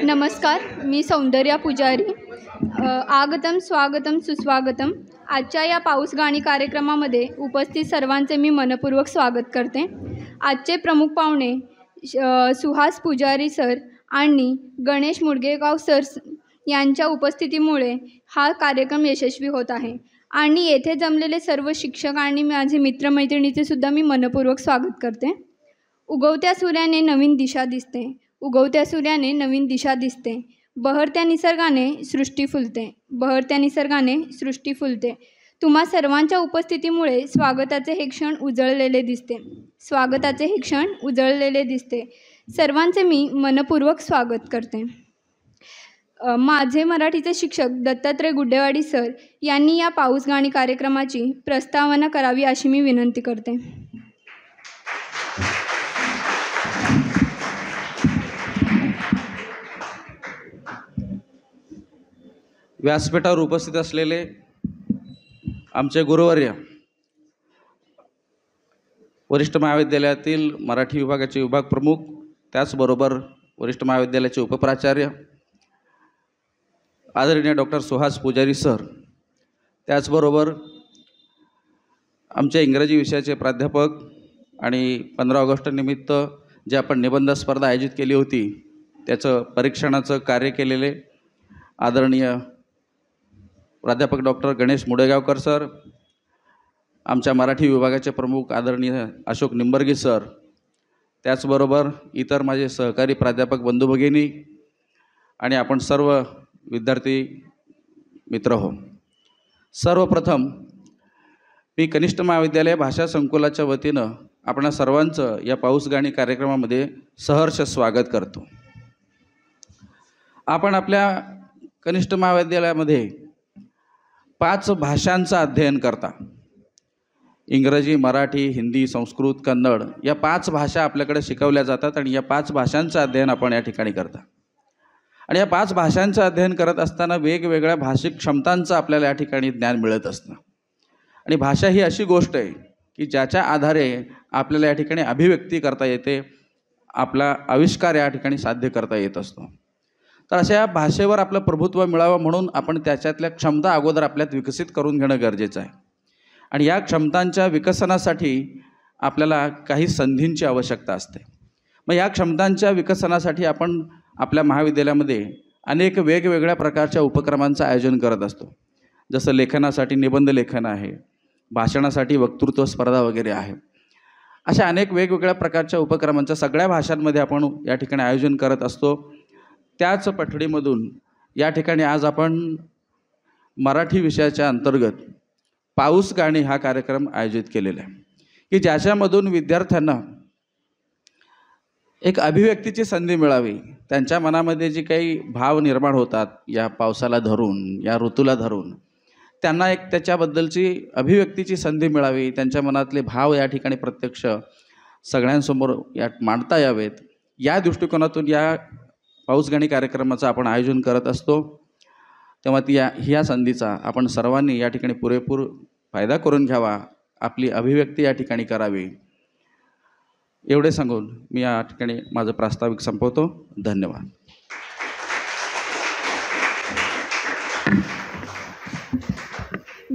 नमस्कार, मी सौंदर्या पुजारी. आगतम स्वागतम सुस्वागतम. आजच्या या पाऊस गाणी कार्यक्रमामध्ये उपस्थित सर्वांचे मी मनपूर्वक स्वागत करते. आजचे प्रमुख पाहुणे सुहास पुजारी सर आणि गणेश मुडगेगाव सर यांच्या उपस्थितीमुळे हा कार्यक्रम यशस्वी होत आहे. आणि येथे जमलेले सर्व शिक्षक आणि माझे मित्रमैत्रिणींचे सुद्धा मी मनपूर्वक स्वागत करते. उगवत्या सूर्याने नवीन दिशा दिसते, उगवत्या सूर्याने नवीन दिशा दिसते. बहरत्या निसर्गाने सृष्टी फुलते, बहरत्या निसर्गाने सृष्टी फुलते. तुम्हा सर्वांच्या उपस्थितीमुळे स्वागताचे हे क्षण उजळलेले दिसते, स्वागताचे हे क्षण उजळलेले दिसते. सर्वांचे मी मनपूर्वक स्वागत करते. माझे मराठीचे शिक्षक दत्तात्रय गुड्डेवाडी सर यांनी या पाऊस गाणी कार्यक्रमाची प्रस्तावना करावी अशी मी विनंती करते. व्यासपीठावर उपस्थित असलेले आमचे गुरुवर्य, वरिष्ठ महाविद्यालयातील मराठी विभागाचे विभाग प्रमुख, त्याचबरोबर वरिष्ठ महाविद्यालयाचे उपप्राचार्य आदरणीय डॉक्टर सुहास पुजारी सर, त्याचबरोबर आमच्या इंग्रजी विषयाचे प्राध्यापक आणि 15 ऑगस्ट निमित्त जे आपण निबंध स्पर्धा आयोजित केली होती त्याचं परीक्षणाचं कार्य केलेले आदरणीय प्राध्यापक डॉक्टर गणेश मुडेगावकर सर, आमच्या मराठी विभागाचे प्रमुख आदरणीय अशोक निंबर्गी सर, त्याचबरोबर इतर माझे सहकारी प्राध्यापक बंधू भगिनी आणि आपण सर्व विद्यार्थी मित्र हो. सर्वप्रथम मी कनिष्ठ महाविद्यालय भाषा संकुलाच्या वतीनं आपणा सर्वांचं या पाऊस गाणी कार्यक्रमामध्ये सहर्ष स्वागत करतो. आपण आपल्या कनिष्ठ महाविद्यालयामध्ये 5 भाषांचं अध्ययन करता. इंग्रजी, मराठी, हिंदी, संस्कृत, कन्नड या 5 भाषा आपल्याकडे शिकवल्या जातात आणि या 5 भाषांचं अध्ययन आपण या ठिकाणी करता. आणि या 5 भाषांचं अध्ययन करत असताना वेगवेगळ्या भाषिक क्षमतांचं आपल्याला या ठिकाणी ज्ञान मिळत असतं. आणि भाषा ही अशी गोष्ट आहे की ज्याच्या आधारे आपल्याला या ठिकाणी अभिव्यक्ती करता येते, आपला आविष्कार या ठिकाणी साध्य करता येत असतो. तर अशा भाषेवर आपलं प्रभुत्व मिळावं म्हणून आपण त्याच्यातल्या क्षमता अगोदर आपल्यात विकसित करून घेणं गरजेचं आहे. आणि या क्षमतांच्या विकसनासाठी आपल्याला काही संधींची आवश्यकता असते. मग या क्षमतांच्या विकसनासाठी आपण आपल्या महाविद्यालयामध्ये अनेक वेगवेगळ्या प्रकारच्या उपक्रमांचं आयोजन करत असतो. जसं लेखनासाठी निबंध लेखन आहे, भाषणासाठी वक्तृत्व स्पर्धा वगैरे आहे. अशा अनेक वेगवेगळ्या प्रकारच्या उपक्रमांचं सगळ्या भाषांमध्ये आपण या ठिकाणी आयोजन करत असतो. त्याच पठडीमधून या ठिकाणी आज आपण मराठी विषयाच्या अंतर्गत पाऊस गाणी हा कार्यक्रम आयोजित केलेला आहे की ज्याच्यामधून विद्यार्थ्यांना एक अभिव्यक्तीची संधी मिळावी. त्यांच्या मनामध्ये जी काही भाव निर्माण होतात या पावसाला धरून, या ऋतूला धरून, त्यांना एक त्याच्याबद्दलची अभिव्यक्तीची संधी मिळावी. त्यांच्या मनातले भाव या ठिकाणी प्रत्यक्ष सगळ्यांसमोर या मांडता यावेत, या दृष्टिकोनातून या पाऊस गाणी कार्यक्रमाचं आपण आयोजन करत असतो. तेव्हा ह्या संधीचा आपण सर्वांनी या ठिकाणी पुरेपूर फायदा करून घ्यावा, आपली अभिव्यक्ती या ठिकाणी करावी. एवढे सांगून मी या ठिकाणी माझं प्रास्ताविक संपवतो. धन्यवाद.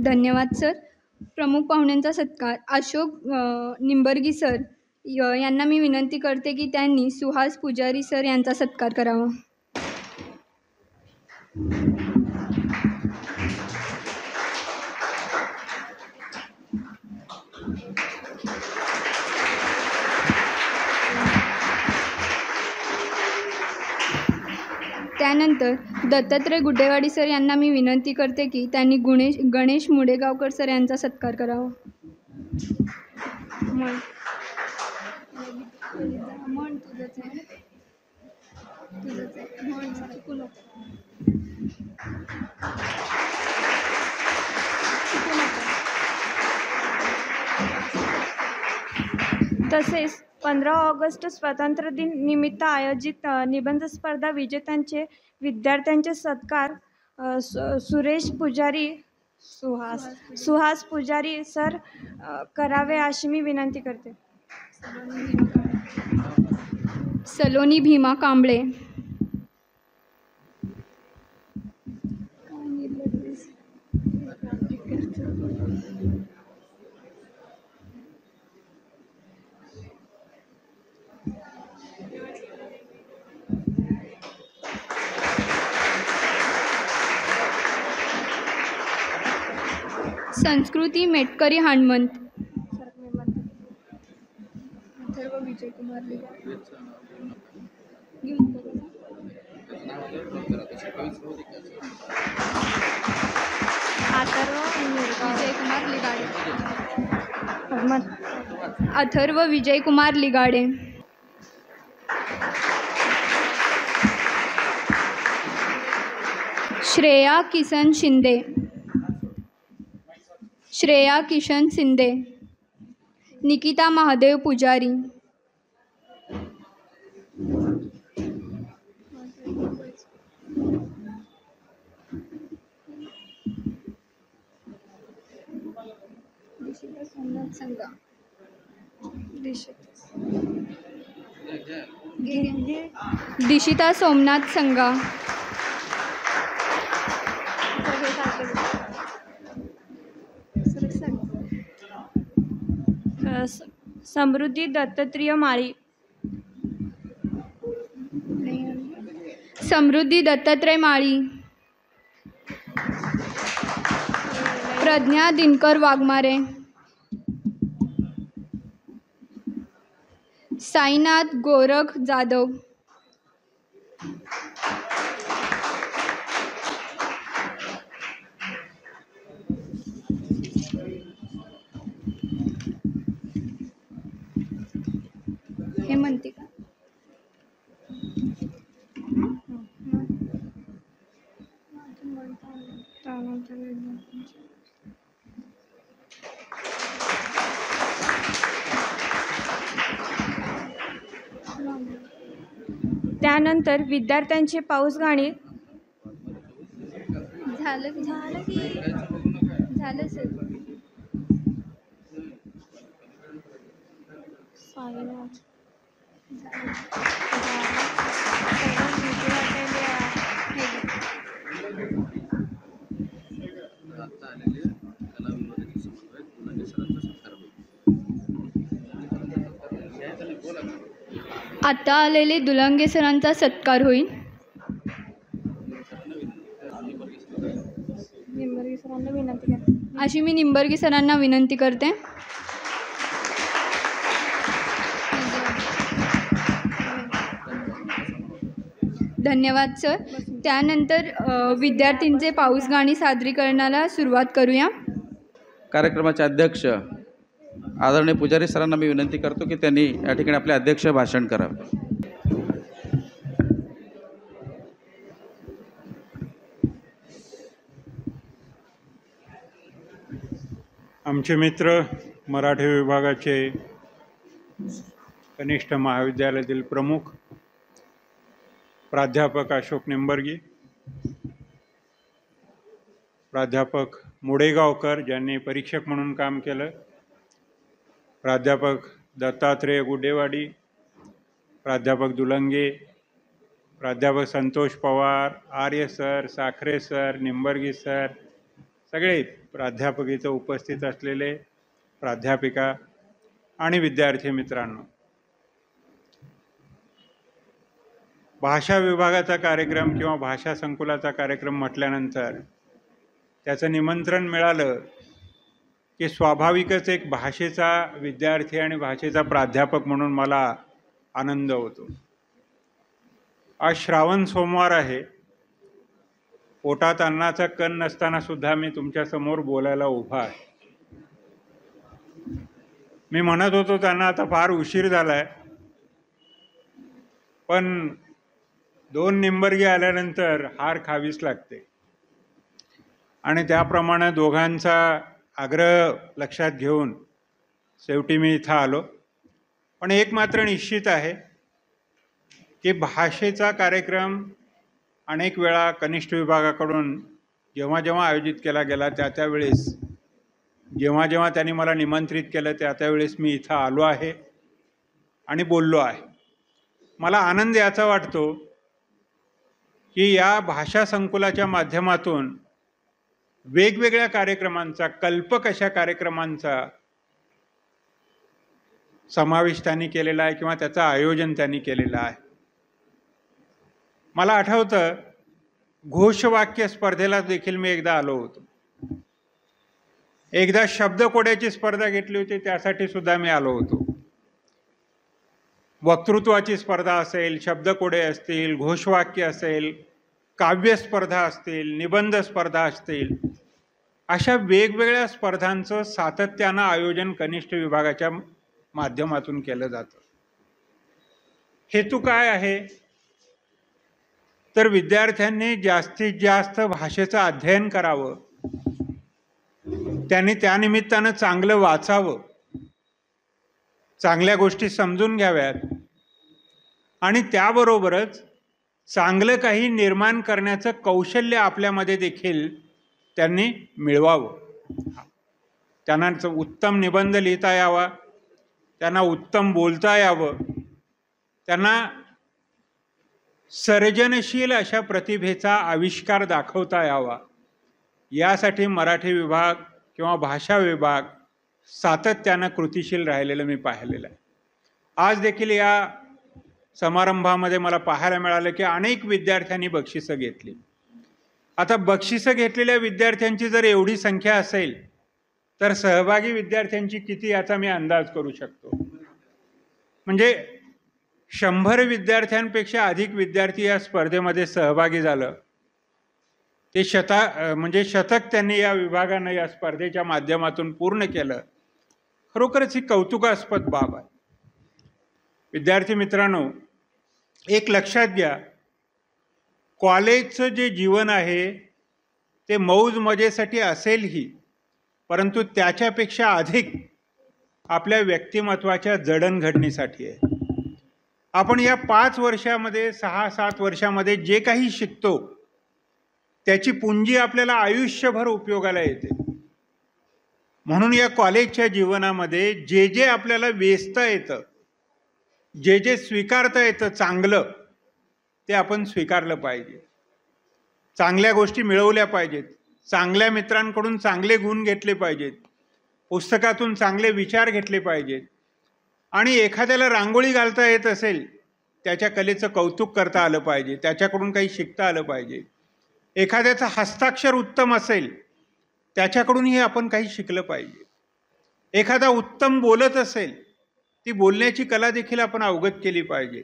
धन्यवाद सर. प्रमुख पाहुण्यांचा सत्कार अशोक निंबर्गी सर यांना मी विनंती करते की त्यांनी सुहास पुजारी सर यांचा सत्कार करावा. त्यानंतर दत्तात्रय गुड्डेवाडी सर यांना मी विनंती करते की त्यांनी गणेश मुडेगावकर सर यांचा सत्कार करावा. तसेच 15 ऑगस्ट स्वातंत्र्य दिन निमित्त आयोजित निबंध स्पर्धा विजेत्यांचे विद्यार्थ्यांचे सत्कार सुरेश पुजारी सुहास पुजारी सर करावे अशी मी विनंती करते. सलोनी भीमा कांबळे. संस्कृती मेटकरी हनुमंत. विजयकुमार लिगाडे. अथर्व विजयकुमार लिगाडे. श्रेया किसन शिंदे. श्रेया किशन शिंदे. निकिता महादेव पुजारी. दिशिता सोमनाथ संगा. समृद्धी दत्तात्रेय माळी. समृद्धी दत्तात्रय माळी. प्रज्ञा दिनकर वाघमारे. साईनाथ गोरख जाधव. हेमंतिका. त्यानंतर विद्यार्थ्यांची पाऊस गाणी. झालं सर. आता आलेले दुलंगे सरांचा सत्कार होईल. अशी मी निंबर्गी सरांना विनंती करते. धन्यवाद सर. त्यानंतर विद्यार्थींचे पाऊस गाणी सादरीकरणाला सुरुवात करूया. कार्यक्रमाचे अध्यक्ष आदरणीय पुजारी सरांना मी विनंती करतो की त्यांनी या ठिकाणी आपले अध्यक्ष भाषण करावे. आमचे मित्र मराठी विभागाचे कनिष्ठ महाविद्यालयातील प्रमुख प्राध्यापक अशोक निंबर्गी, प्राध्यापक मुडेगावकर ज्यांनी परीक्षक म्हणून काम केलं, प्राध्यापक दत्तात्रेय गुडेवाडी, प्राध्यापक दुलंगे, प्राध्यापक Santosh Pawar, Arya sir, Sakhare sir, Nimbargi sir, सगळे प्राध्यापक इथं उपस्थित असलेले प्राध्यापिका आणि विद्यार्थी मित्रांनो, भाषा विभागाचा कार्यक्रम किंवा भाषा संकुलाचा कार्यक्रम म्हटल्यानंतर त्याचं निमंत्रण मिळालं की स्वाभाविकच एक भाषेचा विद्यार्थी आणि भाषेचा प्राध्यापक म्हणून मला आनंद होतो. आज श्रावण सोमवार आहे. पोटात अन्नाचा कण नसताना सुद्धा मी तुमच्यासमोर बोलायला उभा आहे. मी म्हणत होतो त्यांना आता फार उशीर झाला आहे, पण 2 निंबर्गी आल्यानंतर हार खावीच लागते आणि त्याप्रमाणे दोघांचा आग्रह लक्षात घेऊन शेवटी मी इथं आलो. पण एक मात्र निश्चित आहे की भाषेचा कार्यक्रम अनेक वेळा कनिष्ठ विभागाकडून जेव्हा जेव्हा आयोजित केला गेला त्यावेळेस जेव्हा जेव्हा त्यांनी मला निमंत्रित केलं त्यावेळेस मी इथं आलो आहे आणि बोललो आहे. मला आनंद याचा वाटतो की या भाषा संकुलाच्या माध्यमातून वेगवेगळ्या कार्यक्रमांचा, कल्पक अशा कार्यक्रमांचा समावेश त्यांनी केलेला आहे किंवा त्याचं आयोजन त्यांनी केलेलं आहे. मला आठवतं घोषवाक्य स्पर्धेला देखील मी एकदा आलो होतो. एकदा शब्दकोड्याची स्पर्धा घेतली होती, त्यासाठी सुद्धा मी आलो होतो. वक्तृत्वाची स्पर्धा असेल, शब्दकोडे असतील, घोषवाक्य असेल, काव्य स्पर्धा असतील, निबंध स्पर्धा असतील, अशा वेगवेगळ्या स्पर्धांचं सातत्यानं आयोजन कनिष्ठ विभागाच्या माध्यमातून केलं जातं. हेतू काय आहे तर विद्यार्थ्यांनी जास्तीत जास्त भाषेचं अध्ययन करावं, त्यांनी त्यानिमित्तानं चांगलं वाचावं, चांगल्या गोष्टी समजून घ्याव्यात आणि त्याबरोबरच चांगलं काही निर्माण करण्याचं कौशल्य आपल्यामध्ये देखील त्यांनी मिळवावं. त्यांना उत्तम निबंध लिहिता यावा, त्यांना उत्तम बोलता यावं, त्यांना सर्जनशील अशा प्रतिभेचा आविष्कार दाखवता यावा, यासाठी मराठी विभाग किंवा भाषा विभाग सातत्यानं कृतिशील राहिलेलं मी पाहिलेलं आहे. आज देखील या समारंभामध्ये मला पाहायला मिळालं की अनेक विद्यार्थ्यांनी बक्षिसं घेतली. आता बक्षिसं घेतलेल्या विद्यार्थ्यांची जर एवढी संख्या असेल तर सहभागी विद्यार्थ्यांची किती याचा मी अंदाज करू शकतो. म्हणजे 100 विद्यार्थ्यांपेक्षा अधिक विद्यार्थी या स्पर्धेमध्ये सहभागी झालं. ते शतक त्यांनी या विभागानं या स्पर्धेच्या माध्यमातून पूर्ण केलं. खरोखरच ही कौतुकास्पद बाब आहे. विद्यार्थी मित्रांनो, एक लक्षात घ्या, कॉलेजचं जे जीवन आहे ते मौज मजेसाठी असेलही, परंतु त्याच्यापेक्षा अधिक आपल्या व्यक्तिमत्वाच्या जडणघडणीसाठी आहे. आपण या 5 वर्षामध्ये 6-7 वर्षामध्ये जे काही शिकतो त्याची पुंजी आपल्याला आयुष्यभर उपयोगाला येते. म्हणून या कॉलेजच्या जीवनामध्ये जे जे आपल्याला वेचता येतं, जे जे स्वीकारता येतं चांगलं, ते आपण स्वीकारलं पाहिजे. चांगल्या गोष्टी मिळवल्या पाहिजेत, चांगल्या मित्रांकडून चांगले गुण घेतले पाहिजेत, पुस्तकातून चांगले विचार घेतले पाहिजेत आणि एखाद्याला रांगोळी घालता येत असेल त्याच्या कलेचं कौतुक करता आलं पाहिजे, त्याच्याकडून काही शिकता आलं पाहिजे. एखाद्याचं हस्ताक्षर उत्तम असेल त्याच्याकडूनही आपण काही शिकलं पाहिजे. एखादा उत्तम बोलत असेल ती बोलण्याची कला देखील आपण अवगत केली पाहिजे.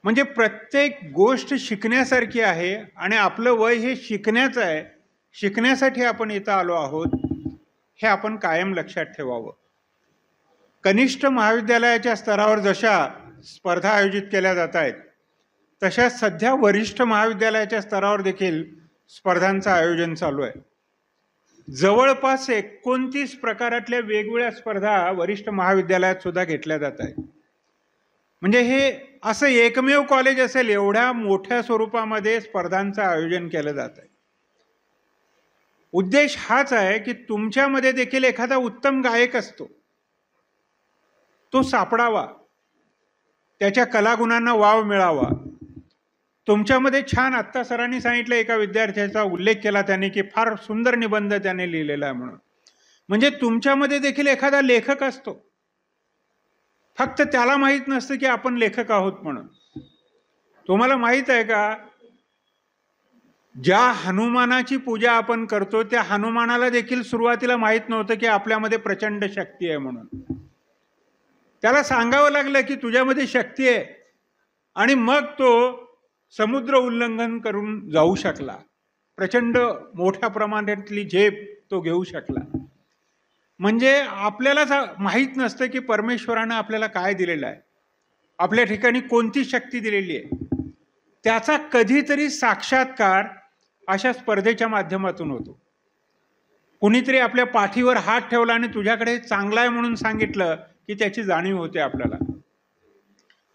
म्हणजे प्रत्येक गोष्ट शिकण्यासारखी आहे आणि आपलं वय हे शिकण्याचं आहे, शिकण्यासाठी आपण इथं आलो आहोत, हे आपण कायम लक्षात ठेवावं. कनिष्ठ महाविद्यालयाच्या स्तरावर जशा स्पर्धा आयोजित केल्या जात आहेत तशा सध्या वरिष्ठ महाविद्यालयाच्या स्तरावर देखील स्पर्धांचं आयोजन चालू आहे. जवळपास 29 प्रकारातल्या वेगवेगळ्या स्पर्धा वरिष्ठ महाविद्यालयात सुद्धा घेतल्या जात आहेत. म्हणजे हे असं एकमेव कॉलेज असेल एवढ्या मोठ्या स्वरूपामध्ये स्पर्धांचं आयोजन केलं जात आहे. उद्देश हाच आहे की तुमच्यामध्ये देखील एखादा उत्तम गायक असतो, तो सापडावा, त्याच्या कलागुणांना वाव मिळावा. तुमच्यामध्ये छान, आत्ता सरांनी सांगितलं, एका विद्यार्थ्याचा उल्लेख केला त्यांनी की फार सुंदर निबंध त्याने लिहिलेला आहे म्हणून. म्हणजे तुमच्यामध्ये देखील एखादा लेखक असतो, फक्त त्याला माहीत नसतं की आपण लेखक आहोत म्हणून. तुम्हाला माहीत आहे का, ज्या हनुमानाची पूजा आपण करतो त्या हनुमानाला देखील सुरुवातीला माहीत नव्हतं की आपल्यामध्ये प्रचंड शक्ती आहे म्हणून. त्याला सांगावं लागलं की तुझ्यामध्ये शक्ती आहे आणि मग तो समुद्र उल्लंघन करून जाऊ शकला. प्रचंड मोठ्या प्रमाणातली झेप तो घेऊ शकला. म्हणजे आपल्याला माहीत नसतं की परमेश्वरानं आपल्याला काय दिलेलं आहे, आपल्या ठिकाणी कोणती शक्ती दिलेली आहे. त्याचा कधीतरी साक्षात्कार अशा स्पर्धेच्या माध्यमातून होतो. कुणीतरी आपल्या पाठीवर हात ठेवला आणि तुझ्याकडे चांगला आहे म्हणून सांगितलं की त्याची जाणीव होते आपल्याला.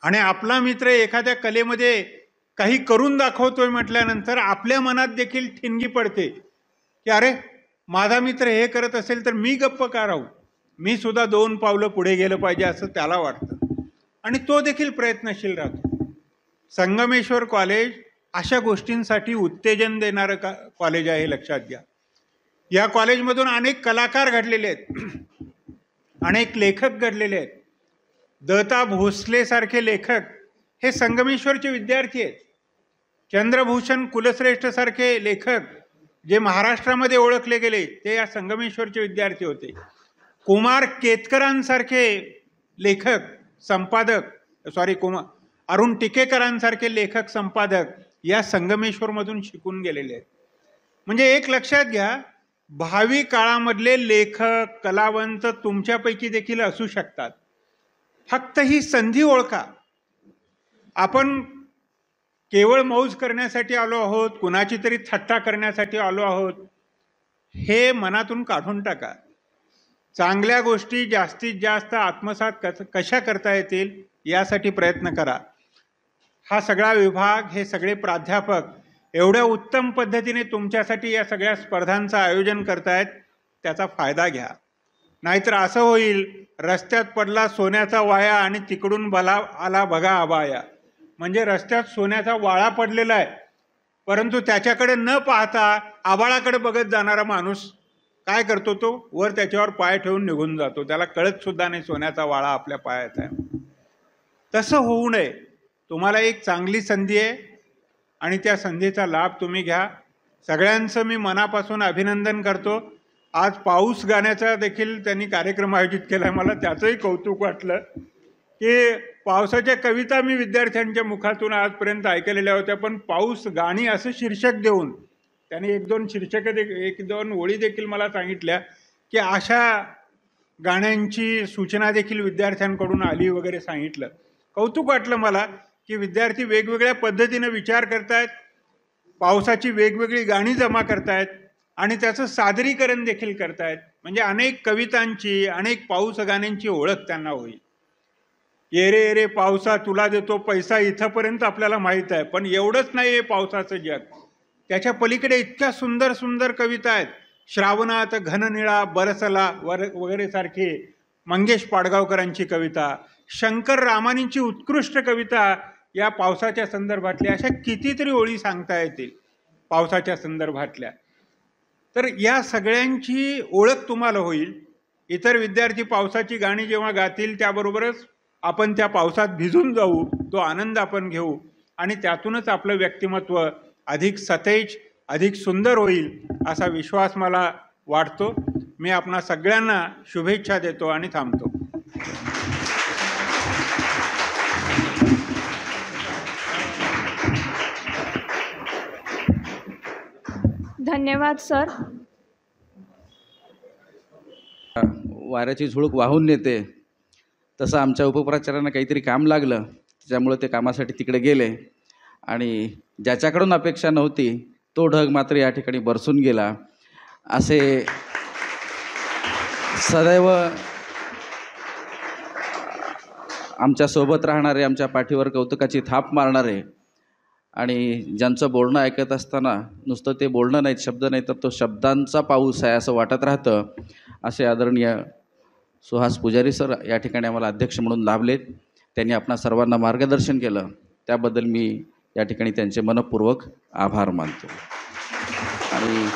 आणि आपला मित्र एखाद्या कलेमध्ये काही करून दाखवतोय म्हटल्यानंतर आपल्या मनात देखील ठिणगी पडते की अरे माझा मित्र हे करत असेल तर मी गप्प का राहू, मी सुद्धा 2 पावलं पुढे गेलं पाहिजे असं त्याला वाटतं आणि तो देखील प्रयत्नशील राहतो. संगमेश्वर कॉलेज अशा गोष्टींसाठी उत्तेजन देणारं कॉलेज आहे, लक्षात घ्या. या कॉलेजमधून अनेक कलाकार घडलेले आहेत, अनेक लेखक घडलेले आहेत. दत्ता भोसलेसारखे लेखक हे संगमेश्वरचे विद्यार्थी आहेत. चंद्रभूषण कुलश्रेष्ठसारखे लेखक जे महाराष्ट्रामध्ये ओळखले गेले ते या संगमेश्वरचे विद्यार्थी होते. कुमार केतकरांसारखे लेखक संपादक अरुण टिकेकरांसारखे लेखक संपादक या संगमेश्वरमधून शिकून गेलेले आहेत. म्हणजे एक लक्षात घ्या, भावी काळामधले लेखक कलावंत तुमच्यापैकी देखील असू शकतात. फक्त ही संधी ओळखा. आपण केवळ मौज करण्यासाठी आलो आहोत, कुणाची तरी थट्टा करण्यासाठी आलो आहोत, हे मनातून काढून टाका. चांगल्या गोष्टी जास्तीत जास्त आत्मसात कशा करता येतील यासाठी प्रयत्न करा. हा सगळा विभाग, हे सगळे प्राध्यापक एवढ्या उत्तम पद्धतीने तुमच्यासाठी या सगळ्या स्पर्धांचं आयोजन करतायत, त्याचा फायदा घ्या. नाहीतर असं होईल, रस्त्यात पडला सोन्याचा वाया आणि तिकडून भला आला बघा आबाया. म्हणजे रस्त्यात सोन्याचा वाळा पडलेला आहे, परंतु त्याच्याकडे न पाहता आबाळाकडे बघत जाणारा माणूस काय करतो, तो वर त्याच्यावर पाय ठेवून निघून जातो. त्याला कळत सुद्धा नाही सोन्याचा वाळा आपल्या पायात आहे. तसं होऊ नये. तुम्हाला एक चांगली संधी आहे आणि त्या संधीचा लाभ तुम्ही घ्या. सगळ्यांचं मी मनापासून अभिनंदन करतो. आज पाऊस गाण्याचा देखील त्यांनी कार्यक्रम आयोजित केला आहे. मला त्याचंही कौतुक वाटलं की पावसाच्या कविता मी विद्यार्थ्यांच्या मुखातून आजपर्यंत ऐकलेल्या होत्या, पण पाऊस गाणी असं शीर्षक देऊन त्यांनी 1-2 ओळी देखील मला सांगितल्या की अशा गाण्यांची सूचना देखील विद्यार्थ्यांकडून आली वगैरे सांगितलं. कौतुक वाटलं मला की विद्यार्थी वेगवेगळ्या पद्धतीनं विचार करतायत, पावसाची वेगवेगळी गाणी जमा करतायत आणि त्याचं सादरीकरण देखील करतायत. म्हणजे अनेक कवितांची, अनेक पाऊस गाण्यांची ओळख त्यांना होईल. ये रे रे पावसा तुला देतो पैसा इथंपर्यंत आपल्याला माहीत आहे, पण एवढंच नाही आहे पावसाचं जग. त्याच्या पलीकडे इतक्या सुंदर सुंदर कविता आहेत. श्रावणात घननिळा बरसला वगैरे सारखी मंगेश पाडगावकरांची कविता, शंकर रामानींची उत्कृष्ट कविता या पावसाच्या संदर्भातल्या, अशा कितीतरी ओळी सांगता येतील पावसाच्या संदर्भातल्या. तर या सगळ्यांची ओळख तुम्हाला होईल. इतर विद्यार्थी पावसाची गाणी जेव्हा गातील त्याबरोबरच आपण त्या पावसात भिजून जाऊ, तो आनंद आपण घेऊ आणि त्यातूनच आपलं व्यक्तिमत्व अधिक सतेज, अधिक सुंदर होईल असा विश्वास मला वाटतो. मी आपणा सगळ्यांना शुभेच्छा देतो आणि थांबतो. धन्यवाद सर. वाऱ्याची झुळूक वाहून नेते तसं आमच्या उपप्राचार्यांना काहीतरी काम लागलं, त्याच्यामुळे ते कामासाठी तिकडे गेले आणि ज्याच्याकडून अपेक्षा नव्हती तो ढग मात्र या ठिकाणी बरसून गेला. असे सदैव आमच्यासोबत राहणारे, आमच्या पाठीवर कौतुकाची थाप मारणारे आणि ज्यांचं बोलणं ऐकत असताना नुसतं ते बोलणं नाहीत, शब्द नाही, तर तो शब्दांचा पाऊस आहे असं वाटत राहतं, असे आदरणीय सुहास पुजारी सर या ठिकाणी आम्हाला अध्यक्ष म्हणून लाभलेत. त्यांनी आपणा सर्वांना मार्गदर्शन केलं, त्याबद्दल मी या ठिकाणी त्यांचे मनपूर्वक आभार मानतो. आणि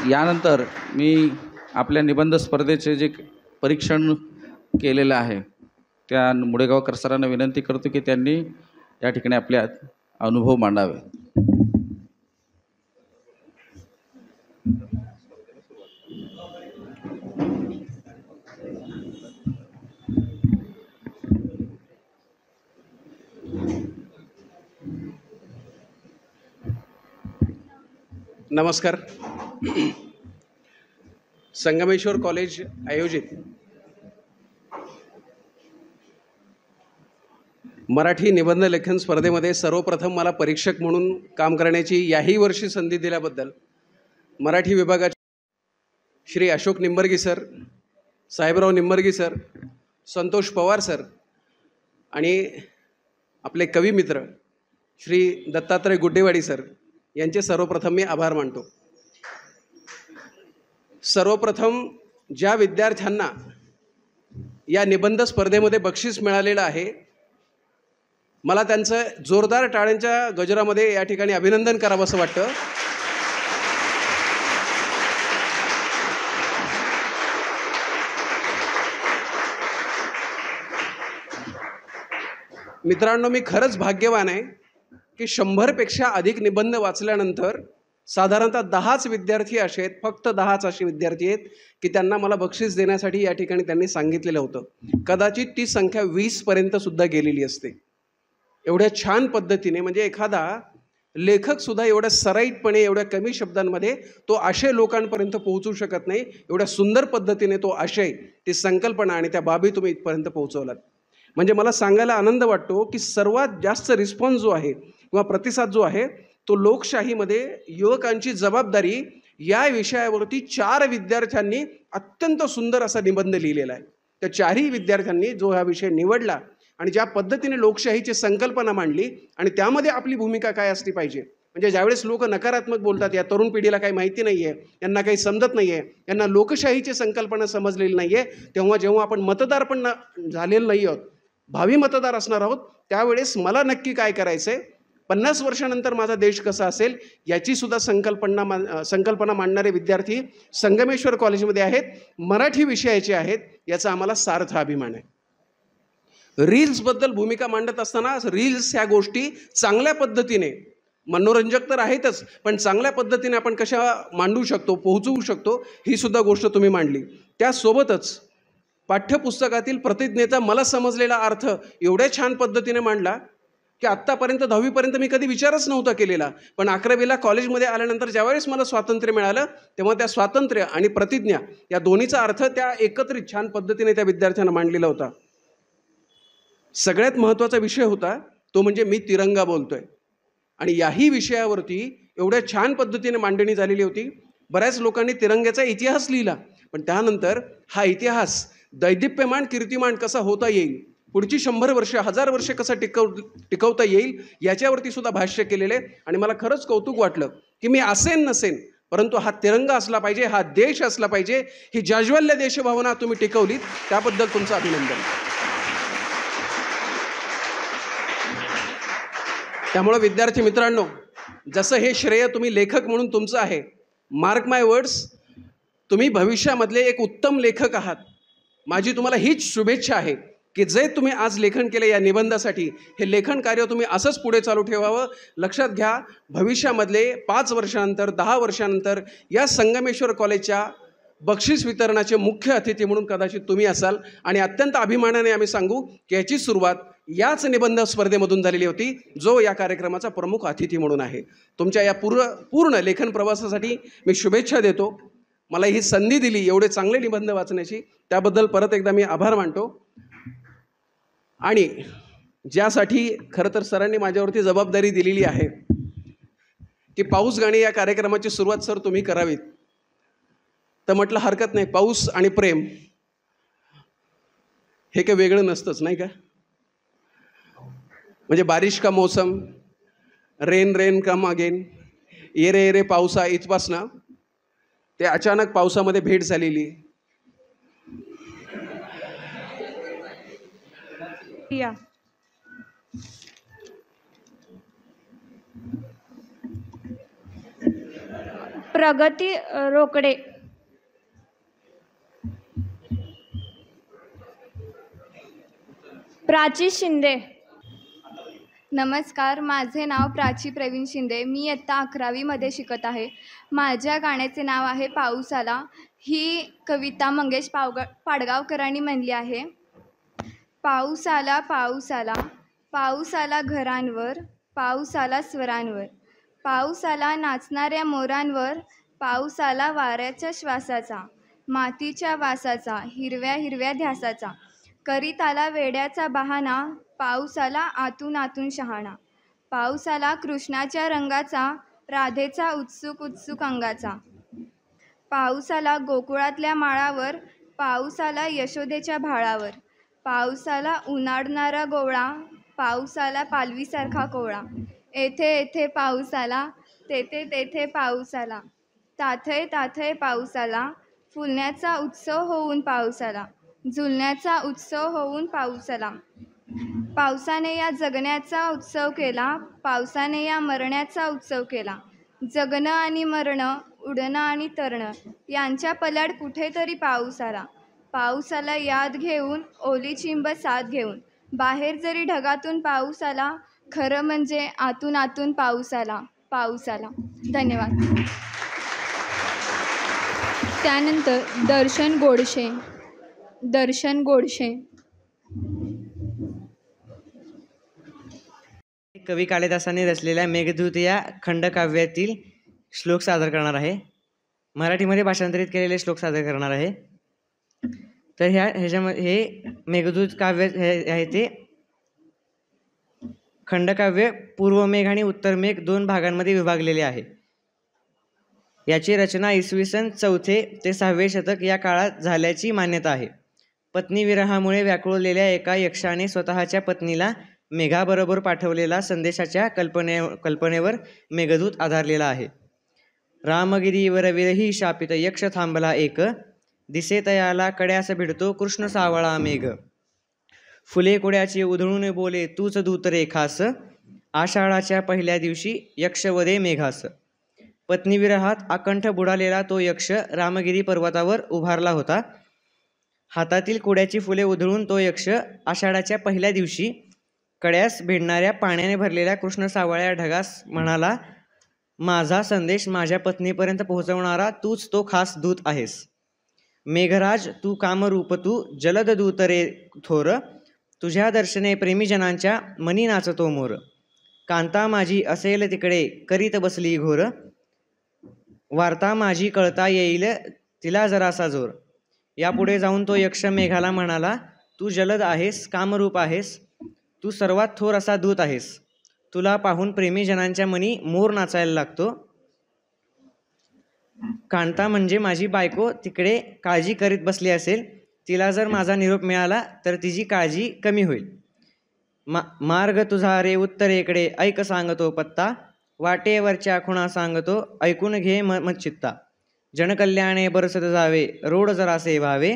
यानंतर मी आपल्या निबंध स्पर्धेचे जे परीक्षण केलेलं आहे त्या मुडेगावकर सरांना विनंती करतो की त्यांनी या ठिकाणी आपल्या अनुभव मांडावे. नमस्कार. संगमेश्वर कॉलेज आयोजित मराठी निबंध लेखन स्पर्धेमध्ये सर्वप्रथम मला परीक्षक म्हणून काम करण्याची याही वर्षी संधी दिल्याबद्दल मराठी विभागाचे Shri Ashok Nimbargi sir, Sahebrao Nimbargi sir, Santosh Pawar sir आणि आपले कवी मित्र श्री दत्तात्रय गुड्डेवाडी सर यांचे सर्वप्रथम मी आभार मानतो. सर्वप्रथम ज्या विद्यार्थ्यांना या निबंध स्पर्धेमध्ये बक्षीस मिळालेलं आहे, मला त्यांचं जोरदार टाळ्यांच्या गजरामध्ये या ठिकाणी अभिनंदन करावं असं वाटतं. मित्रांनो, मी खरंच भाग्यवान आहे की 100पेक्षा अधिक निबंध वाचल्यानंतर साधारणतः 10च विद्यार्थी असे आहेत, फक्त 10च असे विद्यार्थी आहेत की त्यांना मला बक्षीस देण्यासाठी या ठिकाणी त्यांनी सांगितलेलं होतं. कदाचित ती संख्या 20पर्यंत सुद्धा गेलेली असते. एवढ्या छान पद्धतीने, म्हणजे एखादा लेखकसुद्धा एवढ्या सराईतपणे, एवढ्या कमी शब्दांमध्ये तो आशय लोकांपर्यंत पोहोचू शकत नाही. एवढ्या सुंदर पद्धतीने तो आशय, ती संकल्पना आणि त्या बाबी तुम्ही इथपर्यंत पोहोचवलात. म्हणजे मला सांगायला आनंद वाटतो की सर्वात जास्त रिस्पॉन्स जो आहे किंवा प्रतिसाद जो आहे तो लोकशाहीमध्ये युवकांची जबाबदारी या विषयावरती 4 विद्यार्थ्यांनी अत्यंत सुंदर असा निबंध लिहिलेला आहे. त्या 4ही विद्यार्थ्यांनी जो हा विषय निवडला आणि ज्या पद्धतीने लोकशाहीची संकल्पना मांडली आणि त्यामध्ये आपली भूमिका काय असली पाहिजे. म्हणजे ज्यावेळेस लोक नकारात्मक बोलतात, या तरुण पिढीला काही माहिती नाही आहे, यांना काही समजत नाही आहे, यांना लोकशाहीची संकल्पना समजलेली नाही आहे, जेव्हा आपण मतदार पण झालेलं नाही आहोत, भावी मतदार असणार आहोत, त्यावेळेस मला नक्की काय करायचं आहे, 50 वर्षानंतर माझा देश कसा असेल याची सुद्धा संकल्पना मांडणारे विद्यार्थी संगमेश्वर कॉलेजमध्ये आहेत, मराठी विषयाचे आहेत. याचा आम्हाला सार्थ अभिमान आहे. रील्सबद्दल भूमिका मांडत असताना रील्स ह्या गोष्टी चांगल्या पद्धतीने, मनोरंजक तर आहेतच, पण चांगल्या पद्धतीने आपण कशा मांडू शकतो, पोहोचवू शकतो, ही सुद्धा गोष्ट तुम्ही मांडली. त्यासोबतच पाठ्यपुस्तकातील प्रतिज्ञेचा मला समजलेला अर्थ एवढ्या छान पद्धतीने मांडला की आत्तापर्यंत 10वीपर्यंत मी कधी विचारच नव्हता केलेला. पण 11वीला कॉलेजमध्ये आल्यानंतर ज्यावेळेस मला स्वातंत्र्य मिळालं तेव्हा त्या स्वातंत्र्य आणि प्रतिज्ञा या दोन्हीचा अर्थ त्या एकत्रित छान पद्धतीने त्या विद्यार्थ्यांना मांडलेला होता. सगळ्यात महत्त्वाचा विषय होता तो म्हणजे मी तिरंगा बोलतोय. आणि याही विषयावरती एवढ्या छान पद्धतीने मांडणी झालेली होती. बऱ्याच लोकांनी तिरंग्याचा इतिहास लिहिला, पण त्यानंतर हा इतिहास दैदिप्यमान कीर्तिमान कसा होता येईल, पुढची 100 वर्ष 1000 वर्षे कसा टिकवता येईल याच्यावरती सुद्धा भाष्य केलेले. आणि मला खरंच कौतुक वाटलं की मी असेन नसेन, परंतु हा तिरंगा असला पाहिजे, हा देश असला पाहिजे, ही जाज्वल्य देशभावना तुम्ही टिकवलीत, त्याबद्दल तुमचं अभिनंदन. त्यामुळे विद्यार्थी मित्रांनो, जसं हे श्रेय तुम्ही लेखक म्हणून तुमचं आहे, मार्क माय वर्ड्स, तुम्ही भविष्यामधले एक उत्तम लेखक आहात. माझी तुम्हाला हीच शुभेच्छा आहे की जे तुम्ही आज लेखन केले या निबंधासाठी, हे लेखन कार्य तुम्ही असंच पुढे चालू ठेवावं. लक्षात घ्या, भविष्यामधले 5 वर्षानंतर 10 वर्षानंतर या संगमेश्वर कॉलेजच्या बक्षीस वितरणाचे मुख्य अतिथी म्हणून कदाचित तुम्ही असाल. आणि अत्यंत अभिमानाने आम्ही सांगू की याची सुरुवात याच निबंध स्पर्धेमधून झालेली होती, जो या कार्यक्रमाचा प्रमुख अतिथी म्हणून आहे. तुमच्या या पूर्ण लेखन प्रवासासाठी मी शुभेच्छा देतो. मला ही संधी दिली एवढे चांगले निबंध वाचण्याची, त्याबद्दल परत एकदा मी आभार मानतो. आणि ज्यासाठी खरं तर सरांनी माझ्यावरती जबाबदारी दिलेली आहे की पाऊस गाणी या कार्यक्रमाची सुरुवात सर तुम्ही करावीत, तर म्हटलं हरकत नाही. पाऊस आणि प्रेम हे काही वेगळं नसतंच, नाही का. म्हणजे बारिश का मौसम, रेन रेन कम अगेन, ये रे ये रे पावसा, इथपासनं ते अचानक पावसामध्ये भेट झालेली. या प्रगती रोकडे, प्राची शिंदे. नमस्कार, माझे नाव प्राची प्रवीण शिंदे. मी इयत्ता 11वीमध्ये शिकत आहे. माझ्या गाण्याचे नाव आहे पाऊस आला. ही कविता मंगेश पाडगावकरांनी म्हणली आहे. पाऊस आला, पाऊस आला, पाऊस आला घरांवर, पाऊस आला स्वरांवर, पाऊस आला नाचणाऱ्या मोरांवर, पाऊस आला वाऱ्याच्या श्वासाचा, मातीच्या वासाचा, हिरव्या हिरव्या ध्यासाचा, करीत आला वेड्याचा बहाणा, पाऊस आला आतून आतून शहाणा. पाऊस आला कृष्णाच्या रंगाचा, राधेचा उत्सुक उत्सुक अंगाचा. पाऊस आला गोकुळातल्या माळावर, पाऊस आला यशोदेच्या भाळावर. पाऊस आला उन्हाळणारा गोवळा, पाऊस आला पालवीसारखा कोवळा. येथे येथे पाऊस आला, तेथे तेथे पाऊस आला. ताथय ताथय पाऊस आला, फुलण्याचा उत्सव होऊन पाऊस आला. झुलण्याचा उत्सव होऊन पाऊस आला. पावसाने या जगण्याचा उत्सव केला, पावसाने या मरण्याचा उत्सव केला. जगणं आणि मरणं, उडणं आणि तरणं यांच्या पल्याड कुठेतरी पाऊस आला. पाऊस आला याद घेऊन, ओली चिंब साथ घेऊन. बाहेर जरी ढगातून पाऊस आला, खरं म्हणजे आतून आतून पाऊस आला, पाऊस आला. धन्यवाद. त्यानंतर दर्शन गोडशे. दर्शन गोडशे. कवी कालिदासांनी रचलेल्या मेघदूत या खंडकाव्यातील श्लोक सादर करणार आहे. मराठीमध्ये भाषांतरित केलेले श्लोक सादर करणार आहे. तर ह्याच्यामध्ये हे मेघदूत काव्य आहे ते खंडकाव्य पूर्वमेघ आणि उत्तरमेघ 2 भागांमध्ये विभागलेले आहे. याची रचना इसवी सन 4थे ते 6वे शतक या काळात झाल्याची मान्यता आहे. पत्नीविरहामुळे व्याकुळलेल्या एका यक्षाने स्वतःच्या पत्नीला मेघाबरोबर पाठवलेला संदेशाच्या कल्पनेवर मेघदूत आधारलेला आहे. रामगिरीवर विरही शापित यक्ष थांबला एक, दिसे तयाला कड्यास भिडतो कृष्ण सावळा मेघ. फुले कुड्याची उधळून बोले तूच दूत रे खास, आषाढाच्या पहिल्या दिवशी यक्षवदे मेघास. पत्नीविरहात आकंठ बुडालेला तो यक्ष रामगिरी पर्वतावर उभारला होता. हातातील कुड्याची फुले उधळून तो यक्ष आषाढाच्या पहिल्या दिवशी कड्यास भिडणाऱ्या पाण्याने भरलेल्या कृष्ण सावळ्या ढगास म्हणाला, माझा संदेश माझ्या पत्नीपर्यंत पोहोचवणारा तूच तो खास दूत आहेस. मेघराज तू कामरूप तू जलद दूत रे थोर, तुझ्या दर्शने प्रेमीजनांच्या मनी नाचतो मोर. कांता माझी असेल तिकडे करीत बसली घोर, वार्ता माझी कळता येईल तिला जरासा जोर. यापुढे जाऊन तो यक्ष मेघाला म्हणाला, तू जलद आहेस, कामरूप आहेस, तू सर्वात थोर असा दूत आहेस. तुला पाहून प्रेमीजनांच्या मनी मोर नाचायला लागतो. कांता म्हणजे माझी बायको तिकडे काळजी करीत बसली असेल, तिला जर माझा निरोप मिळाला तर तिची काळजी कमी होईल. मार्ग तुझा रे उत्तरेकडे ऐक सांगतो पत्ता, वाटेवरच्या खुणा सांगतो ऐकून घे मच्चित्ता. जनकल्याणे बरसत जावे रोड जरासे व्हावे,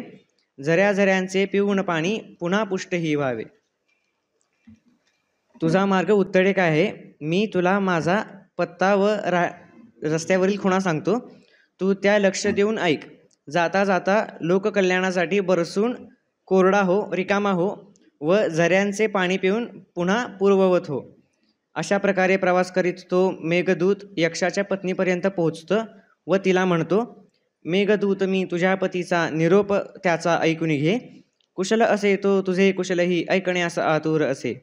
झऱ्या झऱ्यांचे पिऊन पाणी पुन्हा पुष्टही व्हावे. तुझा मार्ग उत्तरेकडे आहे, मी तुला माझा पत्ता व रस्त्यावरील खुणा सांगतो, तू त्या लक्ष देऊन ऐक. जाता जाता लोककल्याणासाठी बरसून कोरडा हो, रिकामा हो व झऱ्यांचे पाणी पिऊन पुन्हा पूर्ववत हो. अशा प्रकारे प्रवास करीत तो मेघदूत यक्षाच्या पत्नीपर्यंत पोहोचतो व तिला म्हणतो, मेघदूत मी तुझ्या पतीचा निरोप त्याचा ऐकून घे. कुशल असे तो तुझे कुशलही ऐकण्यास आतुर असे.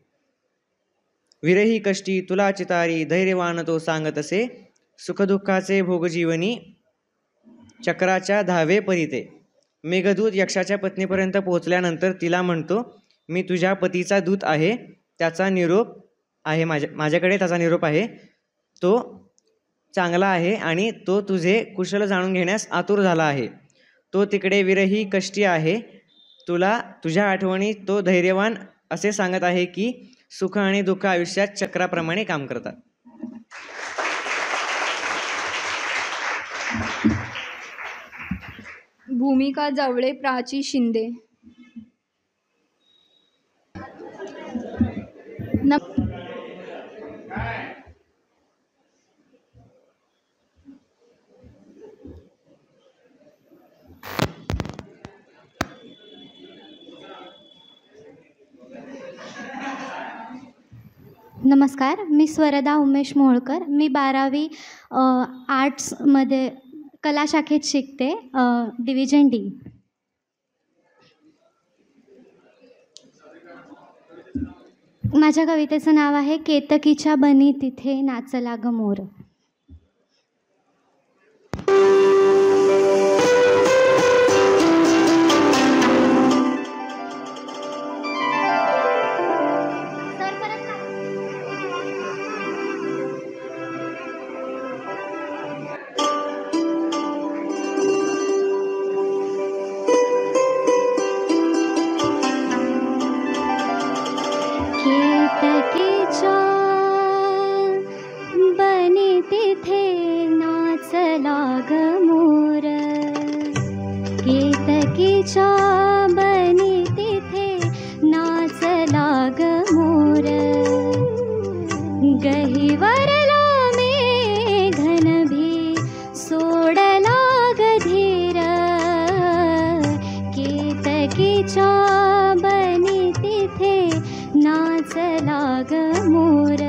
विरही कष्टी तुला चितारी धैर्यवान तो सांगत असे, सुखदुःखाचे भोगजीवनी चक्राच्या धावे परिते. मेघदूत यक्षाच्या पत्नीपर्यंत पोहोचल्यानंतर तिला म्हणतो, मी तुझ्या पतीचा दूत आहे, त्याचा निरोप आहे माझ्याकडे त्याचा निरोप आहे, तो चांगला आहे आणि तो तुझे कुशल जाणून घेण्यास आतुर झाला आहे. तो तिकडे विरही कष्टी आहे, तुला तुझ्या आठवणी तो धैर्यवान असे सांगत आहे की सुख आणि दुःख आयुष्यात चक्राप्रमाणे काम करतात. भूमिका जवळे प्राची शिंदे. नमस्कार, मी स्वरदा उमेश मोहोळकर. मी 12वी आर्ट्समध्ये कला शाखेत शिकते, डिव्हिजन डी. माझ्या कवितेचं नाव आहे केतकीच्या बनी तिथे नाचला ग मोर. केतकीच्या बनी तिथे नाचला ग मोर. गहिवरला मेघन भी सोडला ग धीर. केतकीच्या बनी तिथे नाचला ग मोर.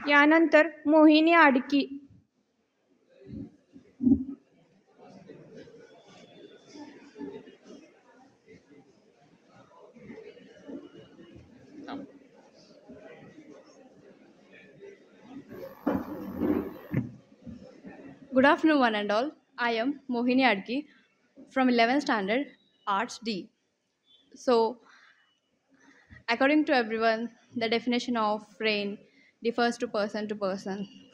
यानंतर मोहिनी Adki. Good afternoon, one and all. I am Mohini Adki from 11th standard, Arts D. So, according to everyone, the definition of rain differs to person.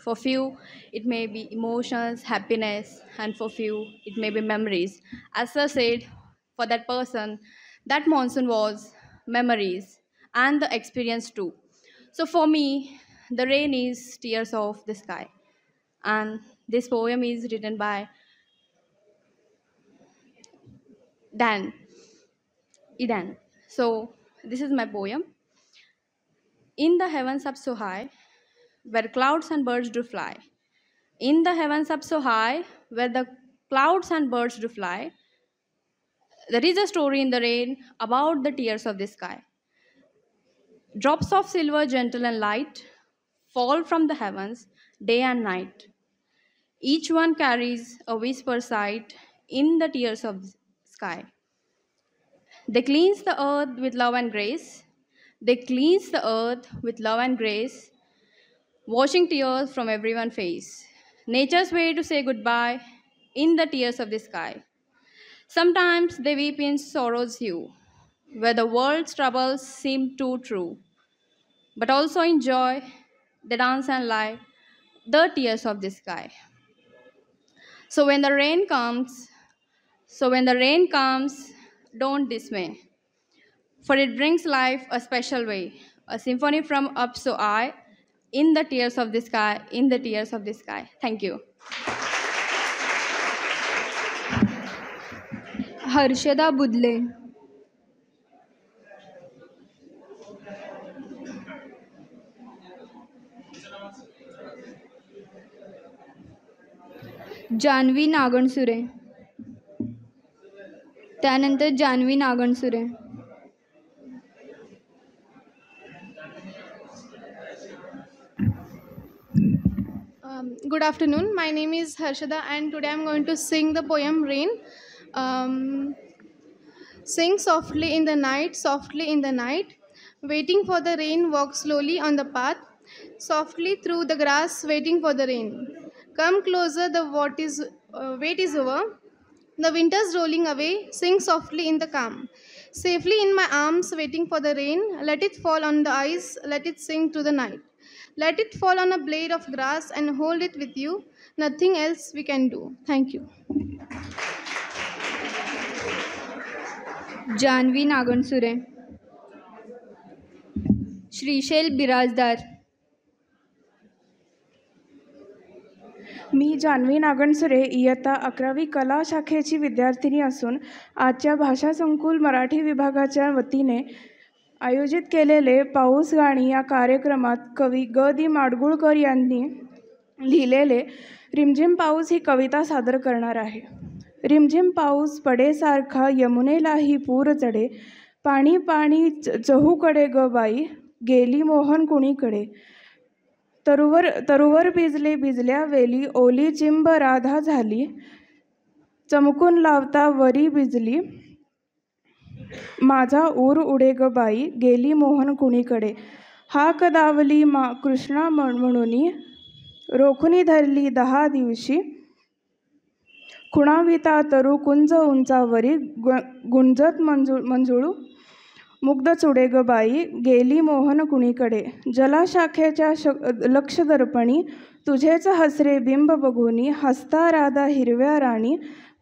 For few, it may be emotions, happiness, and for few, it may be memories. As I said, for that person, that monsoon was memories and the experience too. So, for me, the rain is tears of the sky. And this poem is written by Idan. So, this is my poem. In the heavens up so high, where clouds and birds do fly. In the heavens up so high, where the clouds and birds do fly, there is a story in the rain about the tears of the sky. Drops of silver, gentle and light, fall from the heavens day and night. Each one carries a whisper sight in the tears of the sky. They cleanse the earth with love and grace. They cleanse the earth with love and grace, washing tears from everyone's face. Nature's way to say goodbye in the tears of the sky. Sometimes they weep in sorrow's hue, where the world's troubles seem too true. But also in joy, they dance and lie, the tears of the sky. So when the rain comes, don't dismay, for it brings life a special way, a symphony from up so high, in the tears of the sky, in the tears of the sky. Thank you. Harshada बुदले. Janvi नागणसुरे. त्यानंतर Janvi नागणसुरे. Good afternoon. My name is Harshada and today I'm going to sing the poem Rain. Sing softly in the night, waiting for the rain, walk slowly on the path, softly through the grass, waiting for the rain. Come closer, the wait is over. The winter's rolling away, sing softly in the calm. Safely in my arms, waiting for the rain, let it fall on the ice, let it sing through the night. Let it fall on a blade of grass and hold it with you. Nothing else we can do. Thank you. Janvi नागणसुरे. Srisaila Birajdar. मी जानवी नागणसुरे इयत्ता 11वी कला शाखेची विद्यार्थिनी असून आजच्या भाषा संकुल मराठी विभागाच्या वतीने आयोजित केलेले पाऊस गाणी या कार्यक्रमात कवी ग दी माडगुळकर यांनी लिहिलेले रिमझिम पाऊस ही कविता सादर करणार आहे. रिमझिम पाऊस पडेसारखा यमुनेलाही पूर चढे, पाणी पाणी चहूकडे ग बाई, गेली मोहन कुणीकडे. तरुवर भिजले भिजल्या वेली, ओली चिंब राधा झाली, चमकून लावता वरी भिजली, माझा ऊर उडे ग बाई, गेली मोहन कुणीकडे. हाक दावली कृष्णा म्हणूनी, रोखुनी धरली 10 दिवशी, खुणाविता तरू कुंज उंचावरी, गुंजत मंजुळू मुग्ध चुडे ग बाई, गेली मोहन कुणीकडे. जलाशाखेच्या लक्ष दर्पणी, तुझेच हसरे बिंब बघुनी, हसता राधा हिरव्या राणी,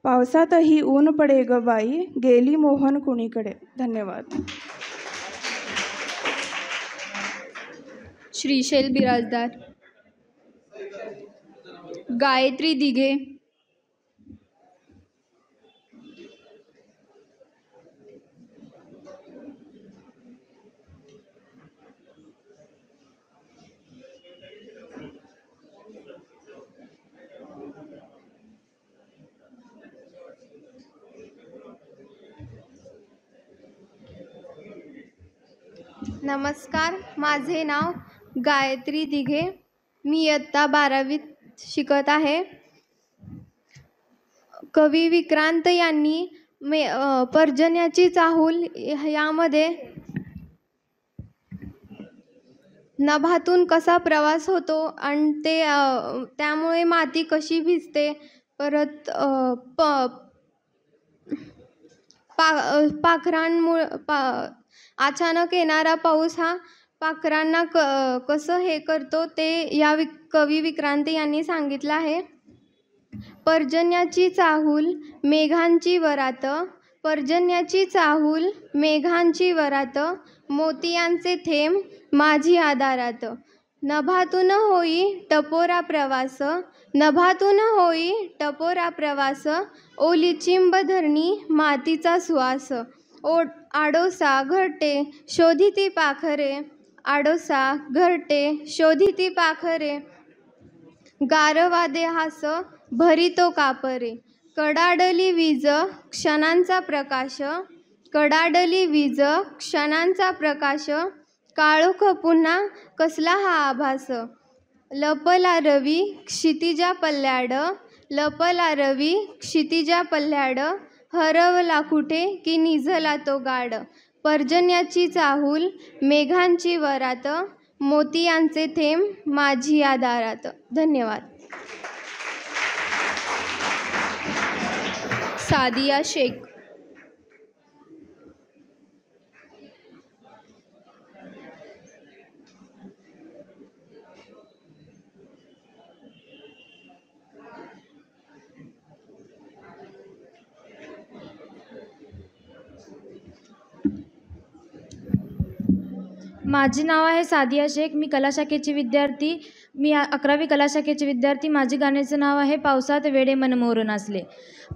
पावसातही ऊन पडे ग बाई, गेली मोहन कुणीकडे. धन्यवाद. श्रीशैल बिराजदार. गायत्री दिघे. नमस्कार, माझे नाव गायत्री दिघे. मी इयत्ता 12वीत शिकत आहे. कवी विक्रांत यांनी पर्जन्याची चाहूल यामध्ये नभातून कसा प्रवास होतो आणि त्यामुळे माती कशी भिजते, परत पाखरांमुळे अचानक येणारा पाऊस हा पाखरांना कसं हे करतो ते या कवी विक्रांत यांनी सांगितलं आहे. पर्जन्याची चाहूल मेघांची वरात, पर्जन्याची चाहूल मेघांची वरात, मोतियांचे थेंब माझी आधारात. नभातून होई टपोरा प्रवास, नभातून होई टपोरा प्रवास, ओली चिंब धरणी मातीचा सुवास. आडोसा घरटे शोधिती पाखरे, आडोसा घरटे शोधिती पाखरे, गारवादे हास भरितो कापरे. कडाडली वीज क्षणांचा प्रकाश, कडाडली वीज क्षणांचा प्रकाश, काळोख पुन्हा कसला हा आभास. लपला रवी क्षितिजा पल्ल्याड, लपला रवी क्षितिजा पल्ल्याड, हरवला कुठे की निझला तो गाड. पर्जन्याची चाहूल मेघांची वरात, मोतियांचे थेंब माझी आधारात. धन्यवाद. सादिया शेख. माझे नाव आहे सादिया शेख. मी कला शाखेची विद्यार्थी. मी 11वी कला शाखेची विद्यार्थी. माझे गाण्याचं नाव आहे पावसात वेडे मन मोर नाचले.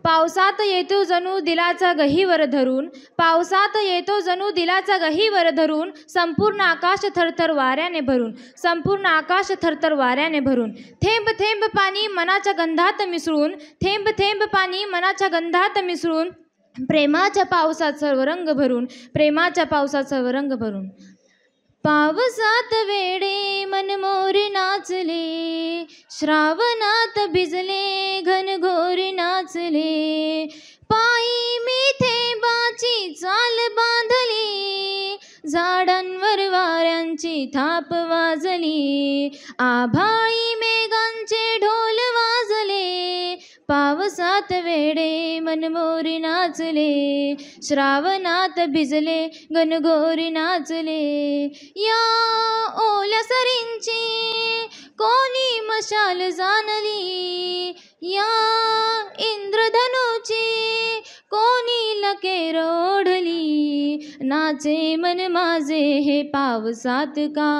पावसात येतो जणू दिलाचा गहीवर धरून, पावसात येतो जणू दिलाचा गहीवर धरून, संपूर्ण आकाश थरथर वाऱ्याने भरून, संपूर्ण आकाश थरथर वाऱ्याने भरून, थेंब थेंब पाणी मनाच्या गंधात मिसळून, थेंब थेंब पाणी मनाच्या गंधात मिसळून, प्रेमाच्या पावसात सर्व रंग भरून, प्रेमाच्या पावसात सर्व रंग भरून. पावसात वेडे मन मोर नाचले, श्रावणात भिजले घनघोर नाचले, पायी मी थेंबाची चाल बांधली, झाडांवर वाऱ्यांची थाप वाजली, आभाळी मेघांचे ढोल वाजले, पावसात वेडे मन मोर नाचले, श्रावणात भिजले घनघोर नाचले. या ओल्या सरींची कोणी मशाल जाणली, या इंद्रधनुची कोणी लकेर ओढली, नाचे मन माझे हे पावसात का,